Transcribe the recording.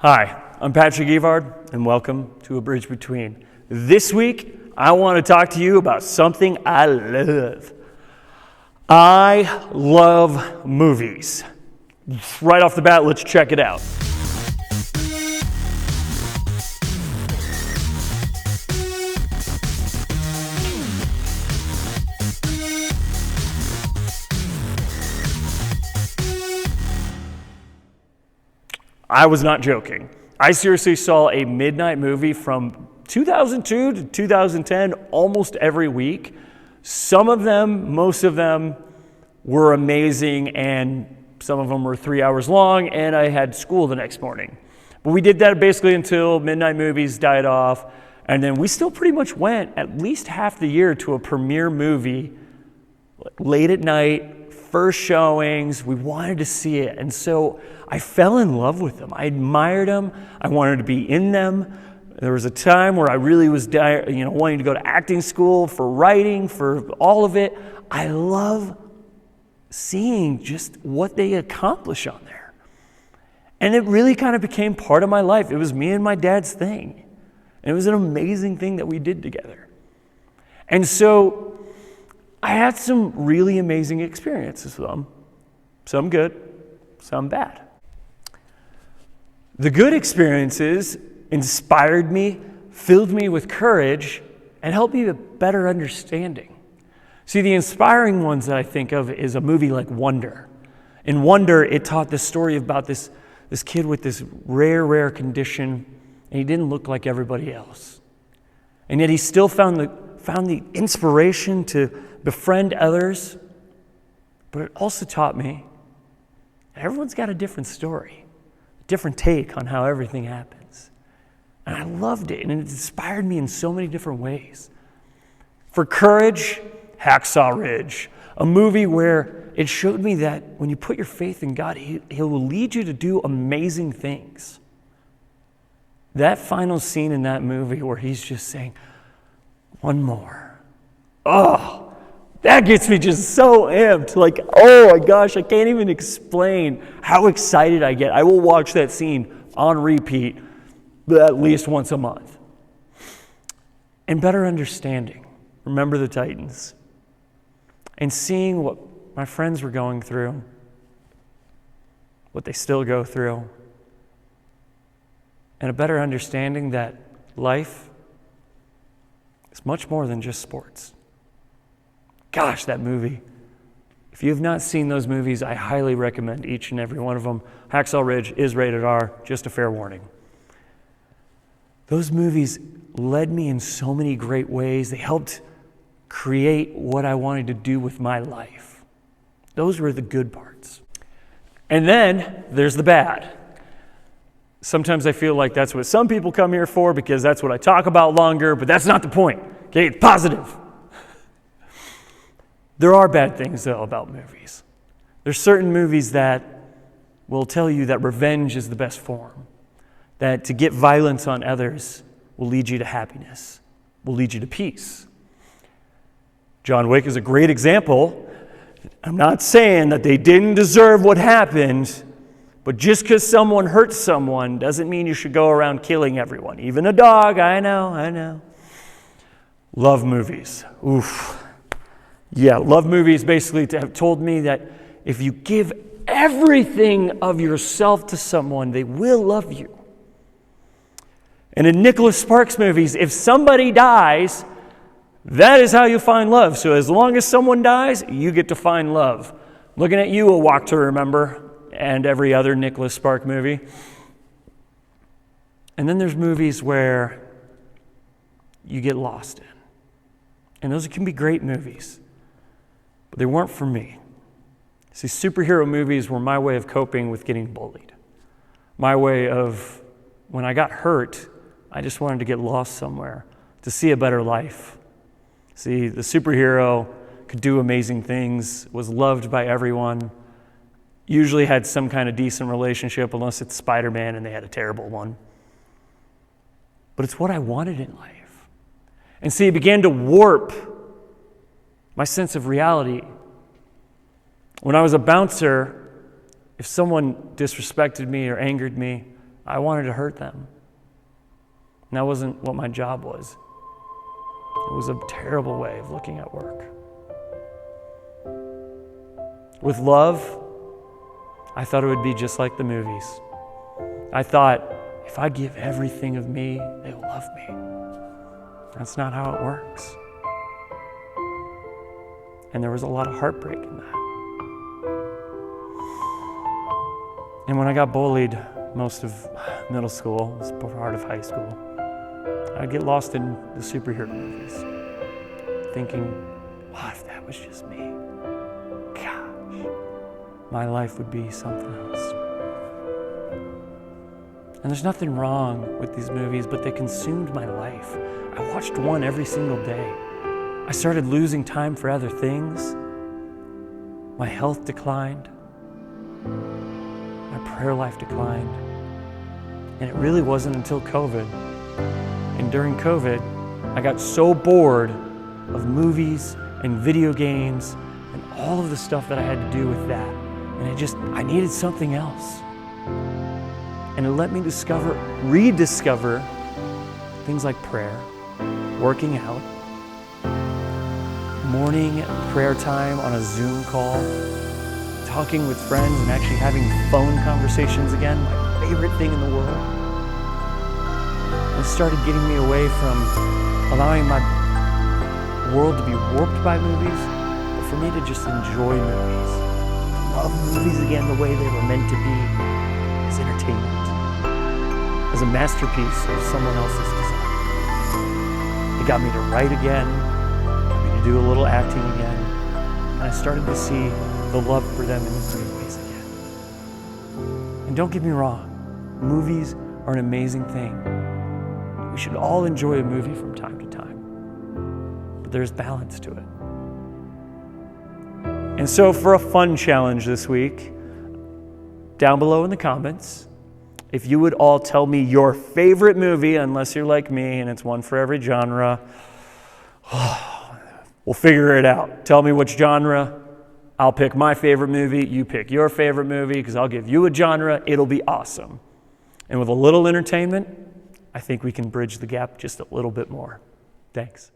Hi, I'm Patrick Evard, and welcome to A Bridge Between. This week, I want to talk to you about something I love. I love movies. Right off the bat, let's check it out. I was not joking. I seriously saw a midnight movie from 2002 to 2010 almost every week. Some of them, most of them, were amazing, and some of them were 3 hours long, and I had school the next morning. But we did that basically until midnight movies died off, and then we still pretty much went at least half the year to a premiere movie late at night, first showings. We wanted to see it, and so I fell in love with them. I admired them. I wanted to be in them. There was a time where I really was, wanting to go to acting school for writing, for all of it. I love seeing just what they accomplish on there. And it really kind of became part of my life. It was me and my dad's thing. And it was an amazing thing that we did together. And so I had some really amazing experiences with them. Some good, some bad. The good experiences inspired me, filled me with courage, and helped me with better understanding. See, the inspiring ones that I think of is a movie like Wonder. In Wonder, it taught the story about this kid with this rare condition, and he didn't look like everybody else. And yet he still found the inspiration to befriend others, but it also taught me that everyone's got a different story, a different take on how everything happens. And I loved it, and it inspired me in so many different ways. For courage, Hacksaw Ridge, a movie where it showed me that when you put your faith in God, He will lead you to do amazing things. That final scene in that movie where He's just saying, one more. Oh, that gets me just so amped. Like, oh my gosh, I can't even explain how excited I get. I will watch that scene on repeat at least once a month. And better understanding. Remember the Titans. And seeing what my friends were going through, what they still go through, and a better understanding that life is much more than just sports. Gosh, that movie. If you have not seen those movies, I highly recommend each and every one of them. Hacksaw Ridge is rated R, just a fair warning. Those movies led me in so many great ways. They helped create what I wanted to do with my life. Those were the good parts. And then there's the bad. Sometimes I feel like that's what some people come here for because that's what I talk about longer, but that's not the point. Okay, it's positive. There are bad things, though, about movies. There's certain movies that will tell you that revenge is the best form, that to get violence on others will lead you to happiness, will lead you to peace. John Wick is a great example. I'm not saying that they didn't deserve what happened, but just because someone hurts someone doesn't mean you should go around killing everyone. Even a dog, I know. Love movies. Oof. Yeah, love movies basically have told me that if you give everything of yourself to someone, they will love you. And in Nicholas Sparks movies, if somebody dies, that is how you find love. So as long as someone dies, you get to find love. Looking at you, A Walk to Remember, and every other Nicholas Sparks movie. And then there's movies where you get lost in. And those can be great movies. But they weren't for me. See, superhero movies were my way of coping with getting bullied. My way of, when I got hurt, I just wanted to get lost somewhere, to see a better life. See, the superhero could do amazing things, was loved by everyone, usually had some kind of decent relationship, unless it's Spider-Man and they had a terrible one. But it's what I wanted in life. And see, it began to warp my sense of reality. When I was a bouncer, if someone disrespected me or angered me, I wanted to hurt them. And that wasn't what my job was. It was a terrible way of looking at work. With love, I thought it would be just like the movies. I thought, if I give everything of me, they will love me. That's not how it works. And there was a lot of heartbreak in that. And when I got bullied most of middle school, this part of high school, I'd get lost in the superhero movies, thinking, what if that was just me? Gosh, my life would be something else. And there's nothing wrong with these movies, but they consumed my life. I watched one every single day. I started losing time for other things. My health declined. My prayer life declined. And it really wasn't until COVID. And during COVID, I got so bored of movies and video games and all of the stuff that I had to do with that. And I needed something else. And it let me rediscover things like prayer, working out, morning prayer time on a Zoom call, talking with friends and actually having phone conversations again, my favorite thing in the world. It started getting me away from allowing my world to be warped by movies, but for me to just enjoy movies, to love movies again the way they were meant to be, as entertainment, as a masterpiece of someone else's design. It got me to write again, got me to do a little acting again, and I started to see the love for them in great ways again. And don't get me wrong, movies are an amazing thing. We should all enjoy a movie from time to time, but there's balance to it. And so for a fun challenge this week, down below in the comments, if you would all tell me your favorite movie, unless you're like me and it's one for every genre, we'll figure it out. Tell me which genre. I'll pick my favorite movie. You pick your favorite movie because I'll give you a genre. It'll be awesome. And with a little entertainment, I think we can bridge the gap just a little bit more. Thanks.